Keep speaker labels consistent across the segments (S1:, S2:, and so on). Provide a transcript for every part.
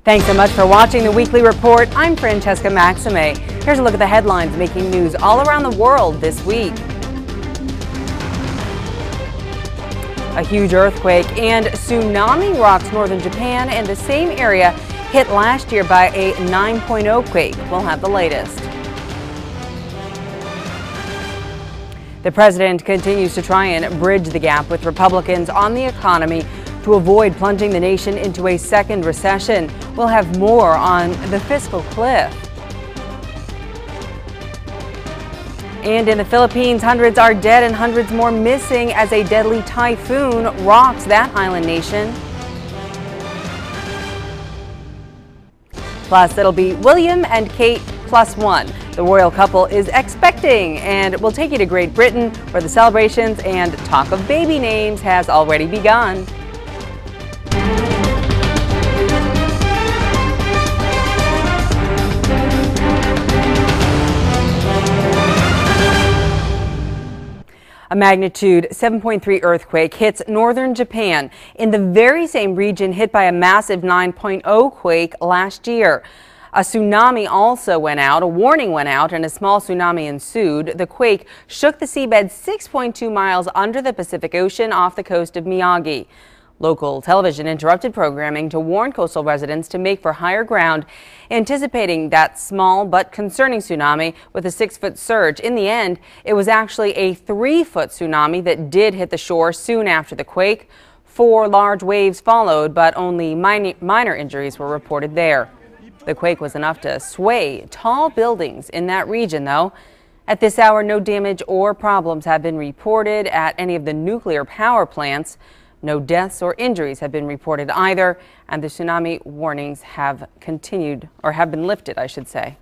S1: Thanks so much for watching the Weekly Report. I'm Francesca Maxime. Here's a look at the headlines making news all around the world this week. A huge earthquake and tsunami rocks northern Japan and the same area hit last year by a 9.0 quake. We'll have the latest. The president continues to try and bridge the gap with Republicans on the economy to avoid plunging the nation into a second recession. We'll have more on the fiscal cliff. And in the Philippines, hundreds are dead and hundreds more missing as a deadly typhoon rocks that island nation. Plus, it'll be William and Kate +1. The royal couple is expecting, and we'll take you to Great Britain, where the celebrations and talk of baby names has already begun. A magnitude 7.3 earthquake hits northern Japan in the very same region hit by a massive 9.0 quake last year. A tsunami also went out, a warning went out, and a small tsunami ensued. The quake shook the seabed 6.2 miles under the Pacific Ocean off the coast of Miyagi. Local television interrupted programming to warn coastal residents to make for higher ground, anticipating that small but concerning tsunami with a 6-foot surge. In the end, it was actually a 3-foot tsunami that did hit the shore soon after the quake. 4 large waves followed, but only minor injuries were reported there. The quake was enough to sway tall buildings in that region, though. At this hour, no damage or problems have been reported at any of the nuclear power plants. No deaths or injuries have been reported either, and the tsunami warnings have continued, or have been lifted, I should say.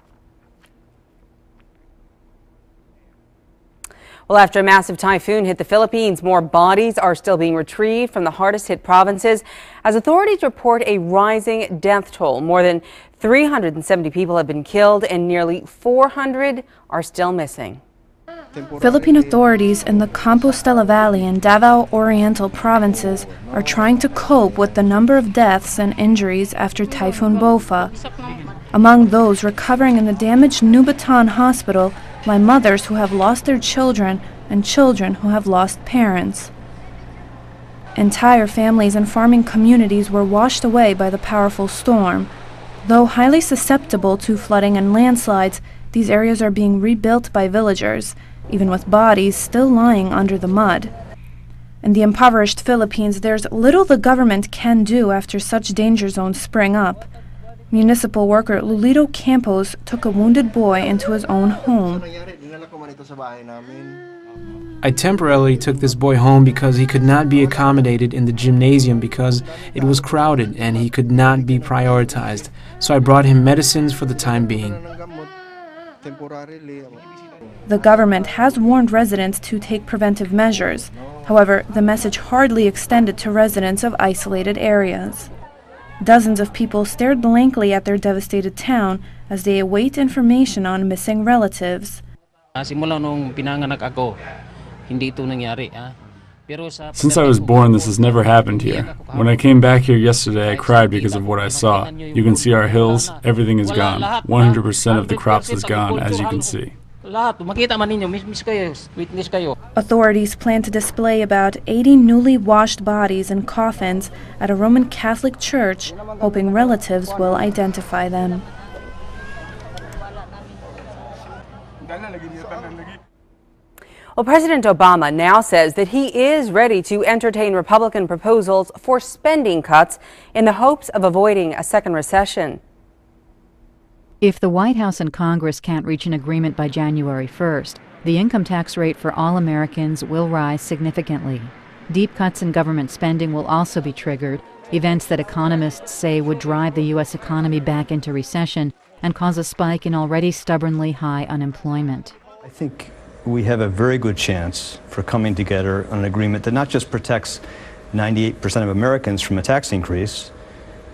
S1: Well, after a massive typhoon hit the Philippines, more bodies are still being retrieved from the hardest hit provinces as authorities report a rising death toll. More than 370 people have been killed and nearly 400 are still missing.
S2: Philippine authorities in the Compostela Valley and Davao Oriental provinces are trying to cope with the number of deaths and injuries after Typhoon Bofa. Among those recovering in the damaged Nubatan hospital lie mothers who have lost their children and children who have lost parents. Entire families and farming communities were washed away by the powerful storm. Though highly susceptible to flooding and landslides, these areas are being rebuilt by villagers, even with bodies still lying under the mud. In the impoverished Philippines, there's little the government can do after such danger zones spring up. Municipal worker Lulito Campos took a wounded boy into his own home.
S3: I temporarily took this boy home because he could not be accommodated in the gymnasium because it was crowded and he could not be prioritized. So I brought him medicines for the time being.
S2: The government has warned residents to take preventive measures. However, the message hardly extended to residents of isolated areas. Dozens of people stared blankly at their devastated town as they await information on missing relatives.
S4: Since I
S5: was born, this has never happened here. When I came back here yesterday, I cried because of what I saw. You can see our hills, everything is gone. 100% of the crops is gone, as you can see.
S2: Authorities plan to display about 80 newly washed bodies in coffins at a Roman Catholic church, hoping relatives will identify them.
S1: Well, President Obama now says that he is ready to entertain Republican proposals for spending cuts in the hopes of avoiding a second recession.
S6: If the White House and Congress can't reach an agreement by January 1st, the income tax rate for all Americans will rise significantly. Deep cuts in government spending will also be triggered, events that economists say would drive the U.S. economy back into recession and cause a spike in already stubbornly high unemployment.
S7: I think we have a very good chance for coming together on an agreement that not just protects 98% of Americans from a tax increase,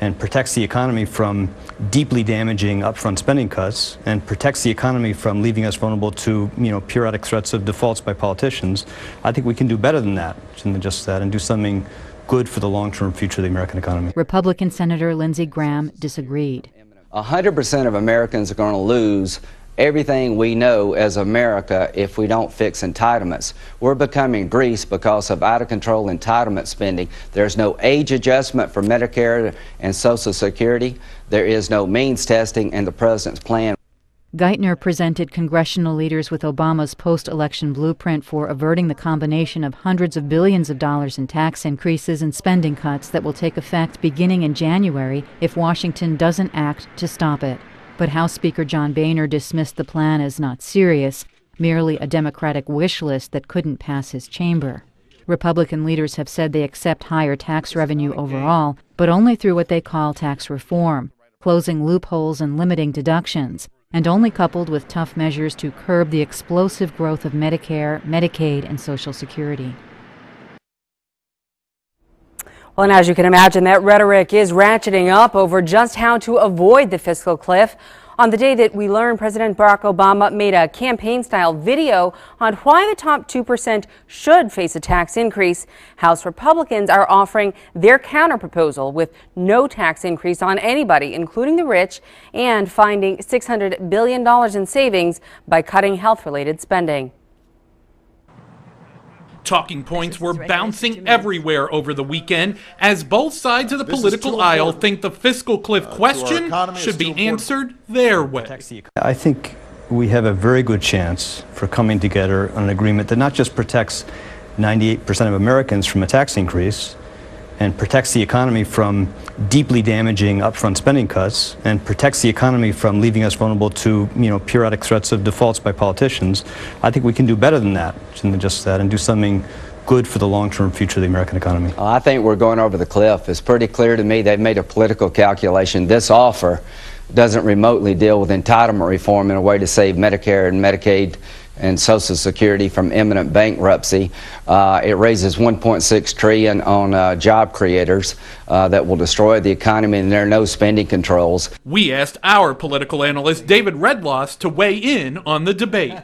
S7: and protects the economy from deeply damaging upfront spending cuts, and protects the economy from leaving us vulnerable to, periodic threats of defaults by politicians. I think we can do better than that, and just that, and do something good for the long-term future of the American economy.
S6: Republican Senator Lindsey Graham disagreed.
S4: 100% of Americans are going to lose everything we know as America if we don't fix entitlements. We're becoming Greece because of out-of-control entitlement spending. There's no age adjustment for Medicare and Social Security. There is no means testing in the president's plan.
S6: Geithner presented congressional leaders with Obama's post-election blueprint for averting the combination of hundreds of billions of dollars in tax increases and spending cuts that will take effect beginning in January if Washington doesn't act to stop it. But House Speaker John Boehner dismissed the plan as not serious, merely a Democratic wish list that couldn't pass his chamber. Republican leaders have said they accept higher tax revenue overall, but only through what they call tax reform, closing loopholes and limiting deductions, and only coupled with tough measures to curb the explosive growth of Medicare, Medicaid, and Social Security.
S1: Well, and as you can imagine, that rhetoric is ratcheting up over just how to avoid the fiscal cliff. On the day that we learned President Barack Obama made a campaign-style video on why the top 2% should face a tax increase, House Republicans are offering their counterproposal with no tax increase on anybody, including the rich, and finding $600 billion in savings by cutting health-related spending.
S8: Talking points were bouncing everywhere over the weekend as both sides of the political aisle think the fiscal cliff question should be answered their way.
S7: I think we have a very good chance for coming together on an agreement that not just protects 98% of Americans from a tax increase and protects the economy from deeply damaging upfront spending cuts and protects the economy from leaving us vulnerable to, periodic threats of defaults by politicians. I think we can do better than that, than just that, and do something good for the long-term future of the American economy.
S4: I think we're going over the cliff. It's pretty clear to me they've made a political calculation. This offer doesn't remotely deal with entitlement reform in a way to save Medicare and Medicaid and Social Security from imminent bankruptcy. It raises $1.6 trillion on job creators that will destroy the economy, and there are no spending controls.
S8: We asked our political analyst David Redloss to weigh in on the debate.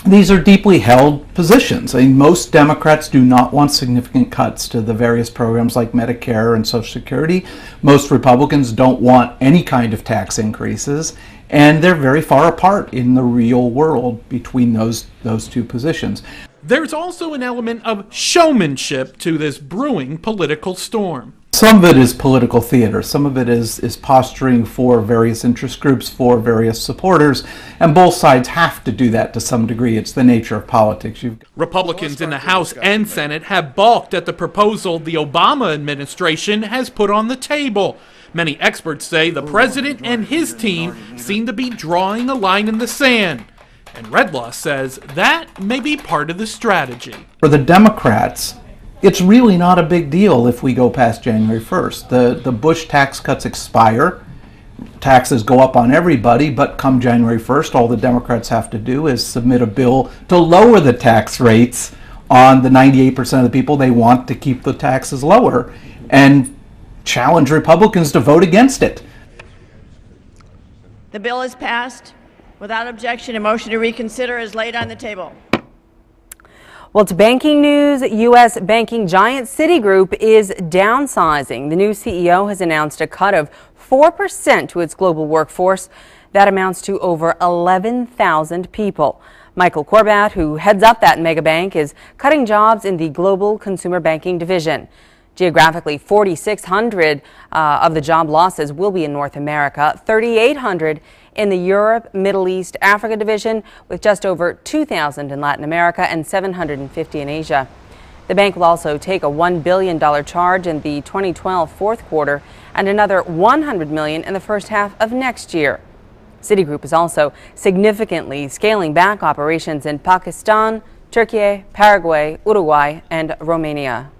S9: These are deeply held positions. I mean, most Democrats do not want significant cuts to the various programs like Medicare and Social Security. Most Republicans don't want any kind of tax increases. And they're very far apart in the real world between those two positions.
S8: There's also an element of showmanship to this brewing political storm.
S9: Some of it is political theater. Some of it is posturing for various interest groups, for various supporters, and both sides have to do that to some degree. It's the nature of politics.
S8: Republicans in the House and Senate have balked at the proposal the Obama administration has put on the table. Many experts say the president and his team seem to be drawing a line in the sand. And Redlaw says that may be part of the strategy.
S9: For the Democrats, it's really not a big deal if we go past January 1st. The Bush tax cuts expire. Taxes go up on everybody, but come January 1st, all the Democrats have to do is submit a bill to lower the tax rates on the 98% of the people they want to keep the taxes lower, and challenge Republicans to vote against it.
S10: The bill is passed. Without objection, a motion to reconsider is laid on the table.
S1: Well, to banking news, U.S. banking giant Citigroup is downsizing. The new CEO has announced a cut of 4% to its global workforce. That amounts to over 11,000 people. Michael Corbat, who heads up that mega bank, is cutting jobs in the global consumer banking division. Geographically, 4,600 of the job losses will be in North America, 3,800 in the Europe, Middle East, Africa division, with just over 2,000 in Latin America and 750 in Asia. The bank will also take a $1 billion charge in the 2012 fourth quarter and another $100 million in the first half of next year. Citigroup is also significantly scaling back operations in Pakistan, Turkey, Paraguay, Uruguay, and Romania.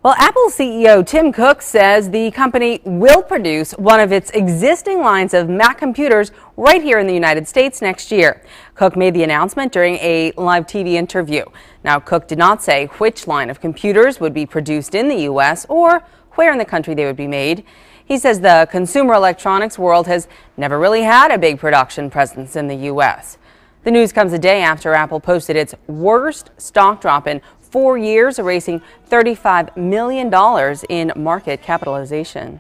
S1: Well, Apple CEO Tim Cook says the company will produce one of its existing lines of Mac computers right here in the United States next year. Cook made the announcement during a live TV interview. Now, Cook did not say which line of computers would be produced in the U.S. or where in the country they would be made. He says the consumer electronics world has never really had a big production presence in the U.S. The news comes a day after Apple posted its worst stock drop in 4 years, erasing $35 million in market capitalization.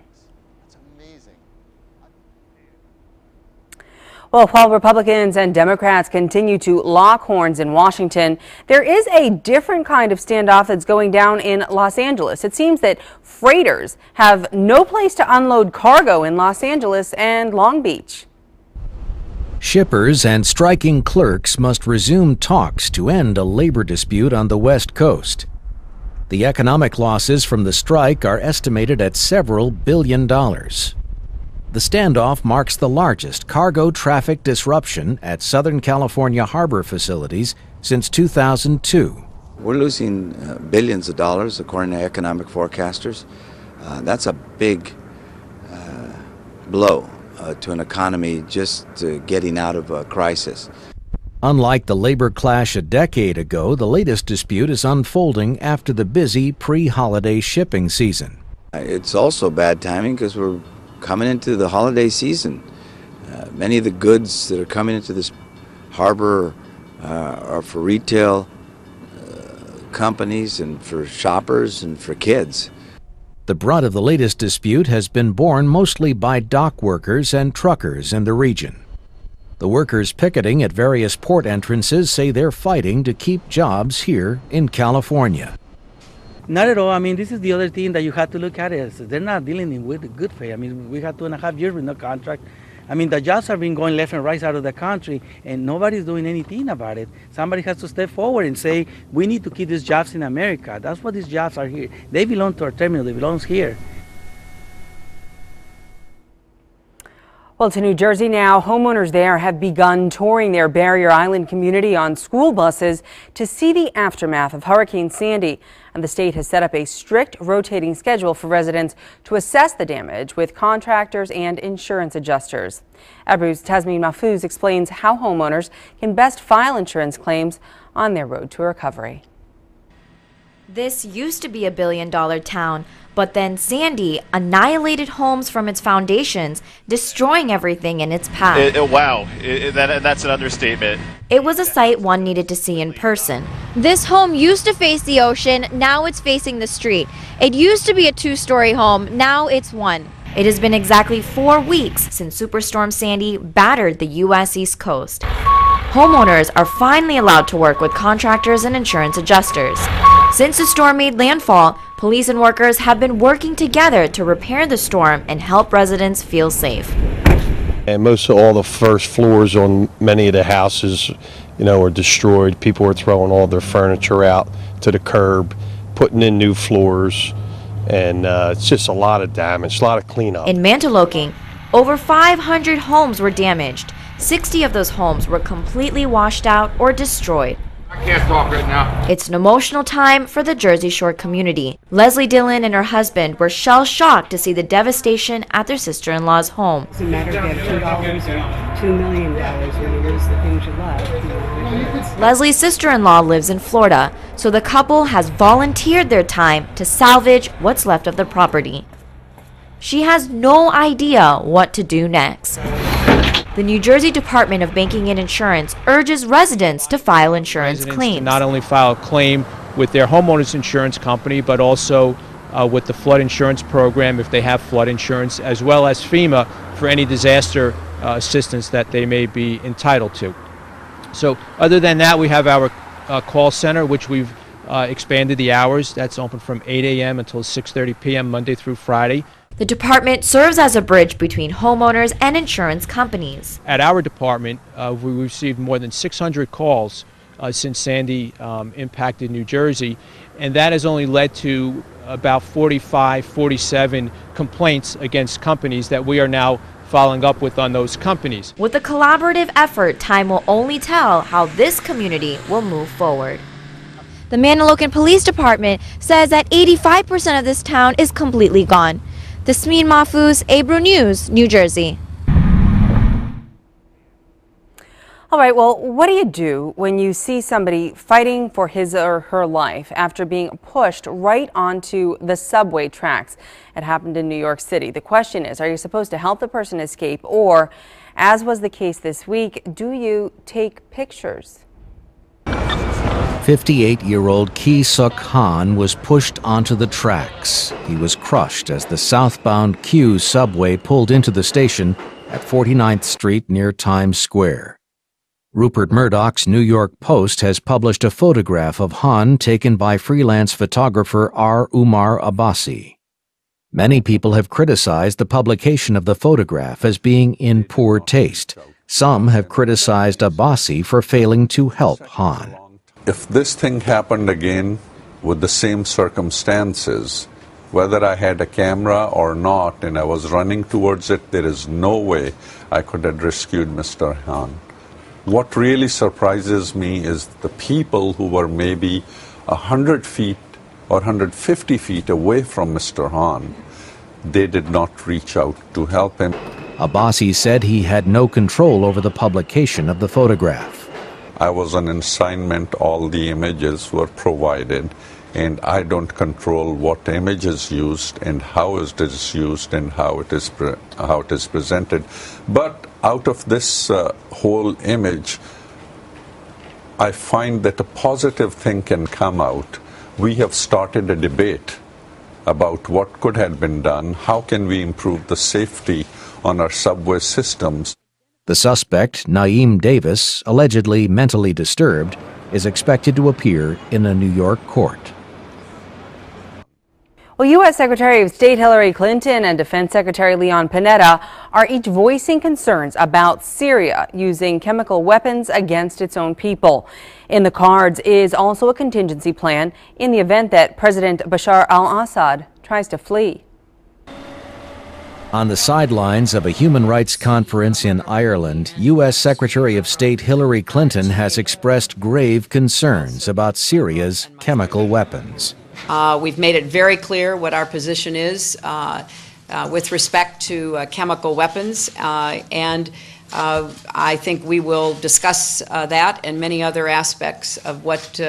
S1: Well, while Republicans and Democrats continue to lock horns in Washington, there is a different kind of standoff that's going down in Los Angeles. It seems that freighters have no place to unload cargo in Los Angeles and Long Beach.
S11: Shippers and striking clerks must resume talks to end a labor dispute on the West Coast. The economic losses from the strike are estimated at several $billion. The standoff marks the largest cargo traffic disruption at Southern California harbor facilities since 2002.
S12: We're losing billions of dollars, according to economic forecasters. That's a big blow to an economy just getting out of a crisis.
S11: Unlike the labor clash a decade ago, the latest dispute is unfolding after the busy pre-holiday shipping season.
S12: It's also bad timing because we're coming into the holiday season. Many of the goods that are coming into this harbor are for retail companies and for shoppers and for kids.
S11: The brunt of the latest dispute has been borne mostly by dock workers and truckers in the region. The workers picketing at various port entrances say they're fighting to keep jobs here in California.
S13: Not at all. I mean, this is the other thing that you have to look at is they're not dealing with good pay. I mean, we had 2.5 years with no contract. I mean, the jobs have been going left and right out of the country, and nobody's doing anything about it. Somebody has to step forward and say, we need to keep these jobs in America. That's what these jobs are here. They belong to our terminal. They belong here.
S1: Well, to New Jersey now, homeowners there have begun touring their Barrier Island community on school buses to see the aftermath of Hurricane Sandy. And the state has set up a strict rotating schedule for residents to assess the damage with contractors and insurance adjusters. Abu's Tasmin Mahfouz explains how homeowners can best file insurance claims on their road to recovery.
S14: This used to be a billion-dollar town, but then Sandy annihilated homes from its foundations, destroying everything in its path.
S15: Wow, that's an understatement.
S14: It was a sight one needed to see in person.
S16: This home used to face the ocean, now it's facing the street. It used to be a 2-story home, now it's 1.
S14: It has been exactly 4 weeks since Superstorm Sandy battered the U.S. East Coast. Homeowners are finally allowed to work with contractors and insurance adjusters. Since the storm made landfall, police and workers have been working together to repair the storm and help residents feel safe.
S17: And most of all the first floors on many of the houses, are destroyed. People are throwing all their furniture out to the curb, putting in new floors, and it's just a lot of damage, a lot of cleanup.
S14: In Mantoloking, over 500 homes were damaged. 60 of those homes were completely washed out or destroyed.
S18: I can't talk right now.
S14: It's an emotional time for the Jersey Shore community. Leslie Dillon and her husband were shell-shocked to see the devastation at their sister-in-law's home.
S19: It's a matter of $2 or $2 million when you lose the things you love.
S14: Leslie's sister-in-law lives in Florida, so the couple has volunteered their time to salvage what's left of the property. She has no idea what to do next. The New Jersey Department of Banking and Insurance urges residents to file insurance claims.
S20: Not only file a claim with their homeowner's insurance company, but also with the flood insurance program if they have flood insurance, as well as FEMA for any disaster assistance that they may be entitled to. So other than that, we have our call center, which we've expanded the hours. That's open from 8 a.m. until 6:30 p.m. Monday through Friday.
S14: The department serves as a bridge between homeowners and insurance companies.
S20: At our department, we received more than 600 calls since Sandy impacted New Jersey, and that has only led to about 45, 47 complaints against companies that we are now following up with on those companies.
S14: With a collaborative effort, time will only tell how this community will move forward.
S16: The Mantoloking Police Department says that 85% of this town is completely gone. Tasmin Mahfouz, Abro News, New Jersey.
S1: All right, well, what do you do when you see somebody fighting for his or her life after being pushed right onto the subway tracks? It happened in New York City. The question is, are you supposed to help the person escape, or, as was the case this week, do you take pictures?
S11: 58-year-old Ki Suk Han was pushed onto the tracks. He was crushed as the southbound Q subway pulled into the station at 49th Street near Times Square. Rupert Murdoch's New York Post has published a photograph of Han taken by freelance photographer R. Umar Abbasi. Many people have criticized the publication of the photograph as being in poor taste. Some have criticized Abbasi for failing to help Han.
S21: If this thing happened again with the same circumstances, whether I had a camera or not and I was running towards it, there is no way I could have rescued Mr. Han. What really surprises me is the people who were maybe 100 feet or 150 feet away from Mr. Han, they did not reach out to help him.
S11: Abbasi said he had no control over the publication of the photograph.
S21: I was on assignment, all the images were provided, and I don't control what image is used and how it is used and how it is presented. But out of this whole image, I find that a positive thing can come out. We have started a debate about what could have been done, how can we improve the safety on our subway systems.
S11: The suspect, Naeem Davis, allegedly mentally disturbed, is expected to appear in a New York court.
S1: Well, U.S. Secretary of State Hillary Clinton and Defense Secretary Leon Panetta are each voicing concerns about Syria using chemical weapons against its own people. In the cards is also a contingency plan in the event that President Bashar al-Assad tries to flee.
S11: On the sidelines of a human rights conference in Ireland, U.S. Secretary of State Hillary Clinton has expressed grave concerns about Syria's chemical weapons.
S22: We've made it very clear what our position is with respect to chemical weapons, and I think we will discuss that and many other aspects of what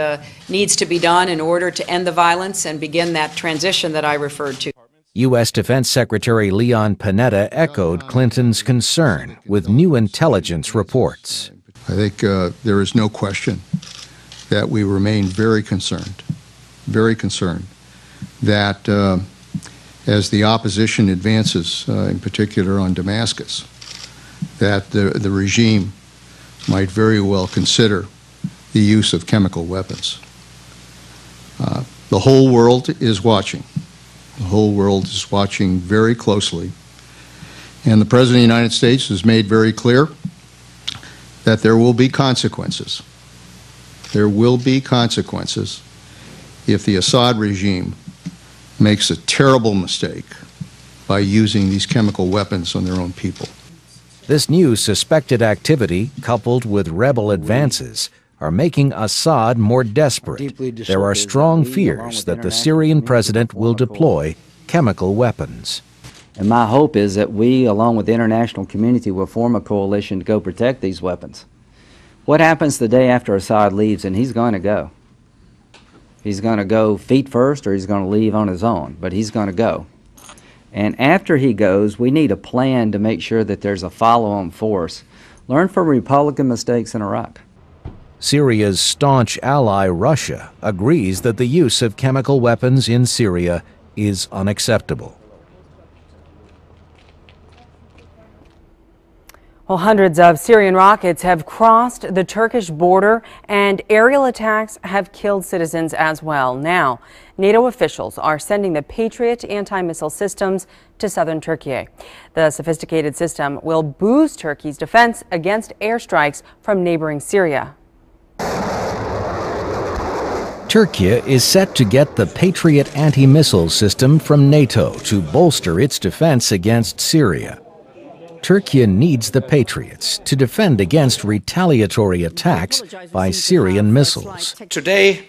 S22: needs to be done in order to end the violence and begin that transition that I referred to.
S11: U.S. Defense Secretary Leon Panetta echoed Clinton's concern with new intelligence reports.
S23: I think there is no question that we remain very concerned that as the opposition advances, in particular on Damascus, that the regime might very well consider the use of chemical weapons. The whole world is watching. The whole world is watching very closely. And the President of the United States has made very clear that there will be consequences. There will be consequences if the Assad regime makes a terrible mistake by using these chemical weapons on their own people.
S11: This new suspected activity, coupled with rebel advances, are making Assad more desperate. There are strong fears that the Syrian president will deploy chemical weapons.
S24: And my hope is that we, along with the international community, will form a coalition to go protect these weapons. What happens the day after Assad leaves? And he's going to go. He's going to go feet first, or he's going to leave on his own, but he's going to go. And after he goes, we need a plan to make sure that there's a follow-on force. Learn from Republican mistakes in Iraq.
S11: Syria's staunch ally, Russia, agrees that the use of chemical weapons in Syria is unacceptable.
S1: Well, hundreds of Syrian rockets have crossed the Turkish border, and aerial attacks have killed citizens as well. Now, NATO officials are sending the Patriot anti-missile systems to southern Turkey. The sophisticated system will boost Turkey's defense against airstrikes from neighboring Syria.
S11: Turkey is set to get the Patriot anti-missile system from NATO to bolster its defense against Syria. Turkey needs the Patriots to defend against retaliatory attacks by Syrian missiles.
S25: Today,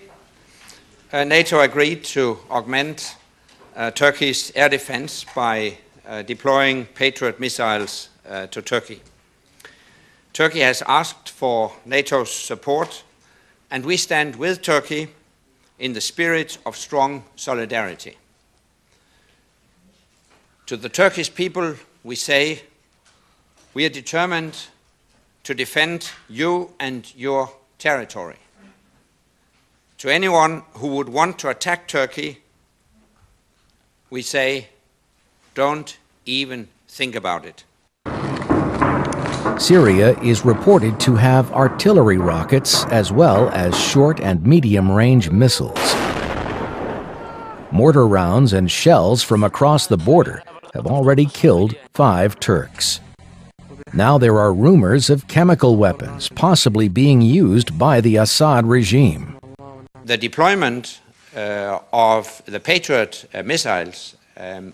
S25: NATO agreed to augment Turkey's air defense by deploying Patriot missiles to Turkey. Turkey has asked for NATO's support, and we stand with Turkey in the spirit of strong solidarity. To the Turkish people, we say, we are determined to defend you and your territory. To anyone who would want to attack Turkey, we say, don't even think about it.
S11: Syria is reported to have artillery rockets as well as short and medium-range missiles. Mortar rounds and shells from across the border have already killed 5 Turks. Now there are rumors of chemical weapons possibly being used by the Assad regime.
S25: The deployment of the Patriot missiles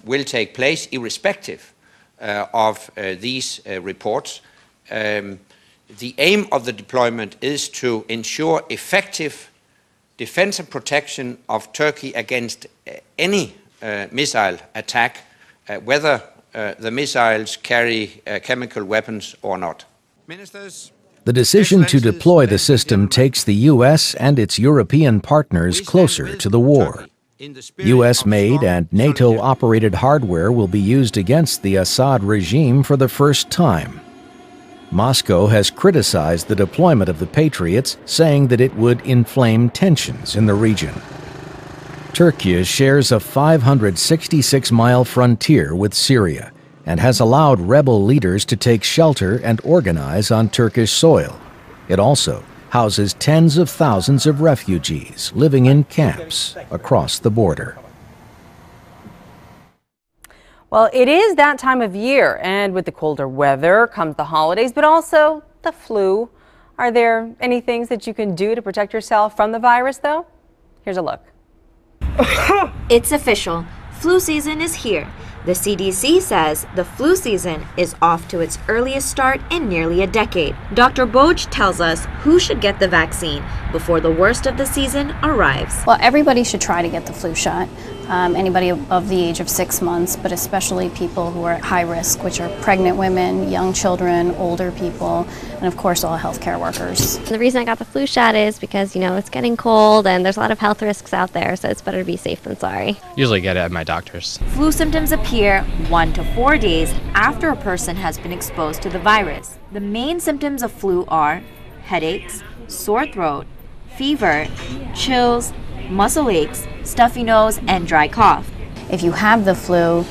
S25: will take place irrespective of these reports. The aim of the deployment is to ensure effective defense and protection of Turkey against any missile attack, whether the missiles carry chemical weapons or not. Ministers,
S11: the decision to deploy the system takes the U.S. and its European partners closer to the war. U.S.-made and NATO-operated hardware will be used against the Assad regime for the first time. Moscow has criticized the deployment of the Patriots, saying that it would inflame tensions in the region. Turkey shares a 566-mile frontier with Syria and has allowed rebel leaders to take shelter and organize on Turkish soil. It also houses tens of thousands of refugees living in camps across the border.
S1: Well, it is that time of year, and with the colder weather comes the holidays, but also the flu. Are there any things that you can do to protect yourself from the virus, though? Here's a look.
S14: It's official. Flu season is here. The CDC says the flu season is off to its earliest start in nearly a decade. Dr. Boj tells us who should get the vaccine before the worst of the season arrives.
S2: Well, everybody should try to get the flu shot. Anybody of the age of 6 months, but especially people who are at high risk, which are pregnant women, young children, older people, and of course all healthcare workers.
S3: The reason I got the flu shot is because, you know, it's getting cold and there's a lot of health risks out there, so it's better to be safe than sorry.
S5: Usually get it at my doctor's.
S14: Flu symptoms appear 1 to 4 days after a person has been exposed to the virus. The main symptoms of flu are headaches, sore throat, fever, chills, muscle aches, stuffy nose, and dry cough.
S2: If you have the flu,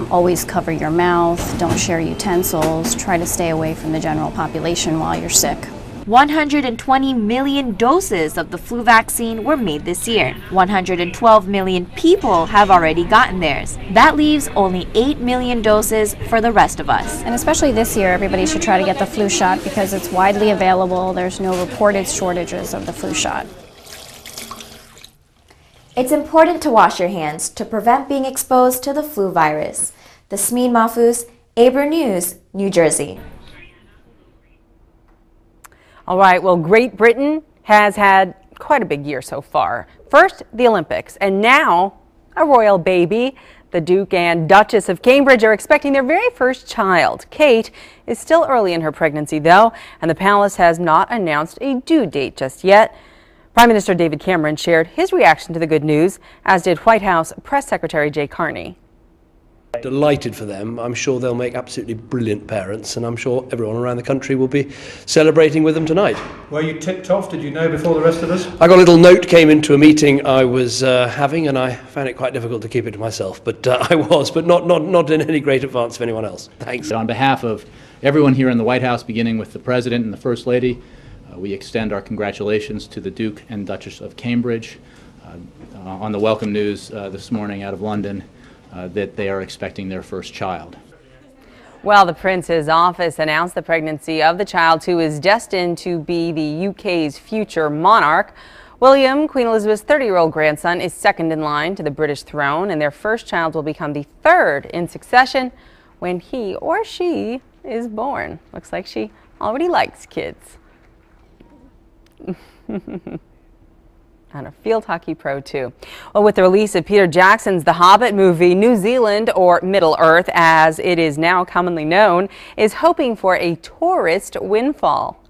S2: always cover your mouth, don't share utensils, try to stay away from the general population while you're sick.
S14: 120 million doses of the flu vaccine were made this year. 112 million people have already gotten theirs. That leaves only 8 million doses for the rest of us.
S2: And especially this year, everybody should try to get the flu shot because it's widely available. There's no reported shortages of the flu shot.
S14: It's important to wash your hands to prevent being exposed to the flu virus. Tasmin Mahfouz, Aber News, New Jersey.
S1: All right, well, Great Britain has had quite a big year so far. First, the Olympics, and now a royal baby. The Duke and Duchess of Cambridge are expecting their very first child. Kate is still early in her pregnancy, though, and the palace has not announced a due date just yet. Prime Minister David Cameron shared his reaction to the good news, as did White House Press Secretary Jay Carney.
S6: Delighted for them. I'm sure they'll make absolutely brilliant parents, and I'm sure everyone around the country will be celebrating with them tonight.
S7: Were you tipped off? Did you know before the rest of us?
S6: I got a little note, came into a meeting I was having, and I found it quite difficult to keep it to myself, but I was, but not in any great advance of anyone else. Thanks.
S26: On behalf of everyone here in the White House, beginning with the President and the First Lady, we extend our congratulations to the Duke and Duchess of Cambridge on the welcome news this morning out of London that they are expecting their first child.
S1: Well, the Prince's office announced the pregnancy of the child who is destined to be the UK's future monarch. William, Queen Elizabeth's 30-year-old grandson, is second in line to the British throne, and their first child will become the third in succession when he or she is born. Looks like she already likes kids. And a field hockey pro, too. Well, with the release of Peter Jackson's The Hobbit movie, New Zealand, or Middle Earth, as it is now commonly known, is hoping for a tourist windfall.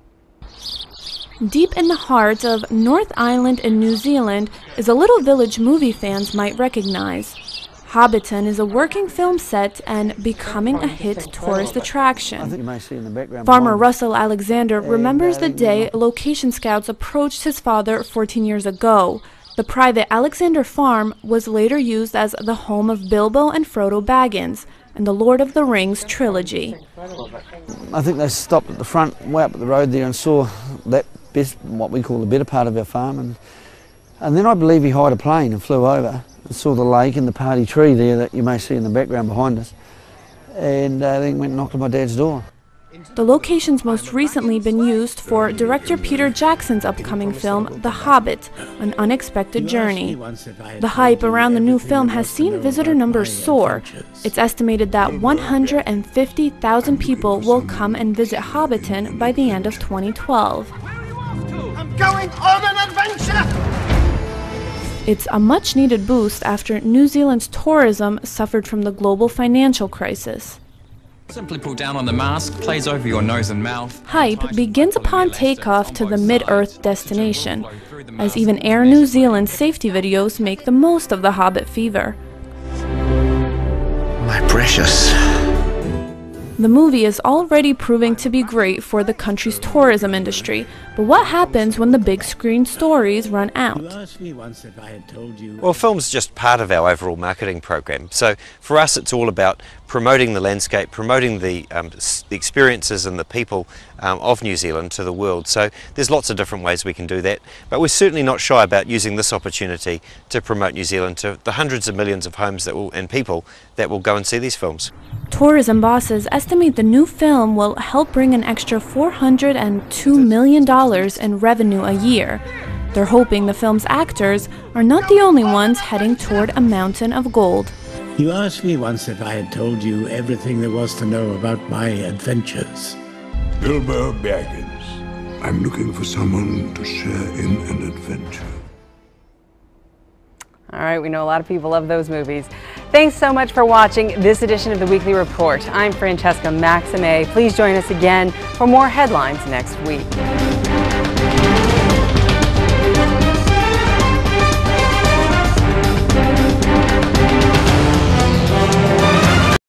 S4: Deep in the heart of North Island in New Zealand is a little village movie fans might recognize. Hobbiton is a working film set and becoming a hit tourist attraction. Farmer Russell Alexander remembers the day location scouts approached his father 14 years ago. The private Alexander farm was later used as the home of Bilbo and Frodo Baggins and the Lord of the Rings trilogy.
S5: I think they stopped at the front, way up at the road there, and saw that best, what we call the better part of our farm. And then I believe he hired a plane and flew over and saw the lake and the party tree there that you may see in the background behind us. And then went and knocked on my dad's door.
S4: The location's most recently been used for director Peter Jackson's upcoming film, The Hobbit, An Unexpected Journey. The hype around the new film has seen visitor numbers soar. It's estimated that 150,000 people will come and visit Hobbiton by the end of 2012.
S8: I'm going on an adventure!
S4: It's a much-needed boost after New Zealand's tourism suffered from the global financial crisis.
S9: Simply pull down on the mask, plays over your nose and mouth.
S4: Hype begins upon takeoff to the mid-Earth destination, as even Air New Zealand's safety videos make the most of the Hobbit fever.
S8: My precious.
S4: The movie is already proving to be great for the country's tourism industry, but what happens when the big screen stories run out?
S10: Well, film's just part of our overall marketing program. So for us, it's all about promoting the landscape, promoting the experiences and the people of New Zealand to the world. So there's lots of different ways we can do that, but we're certainly not shy about using this opportunity to promote New Zealand to the hundreds of millions of homes that will, and people that will go and see these films.
S4: Tourism bosses estimate the new film will help bring an extra $402 million in revenue a year. They're hoping the film's actors are not the only ones heading toward a mountain of gold.
S8: You asked me once if I had told you everything there was to know about my adventures.
S12: Bilbo Baggins. I'm looking for someone to share in an adventure.
S1: All right, we know a lot of people love those movies. Thanks so much for watching this edition of the Weekly Report. I'm Francesca Maxime. Please join us again for more headlines next week.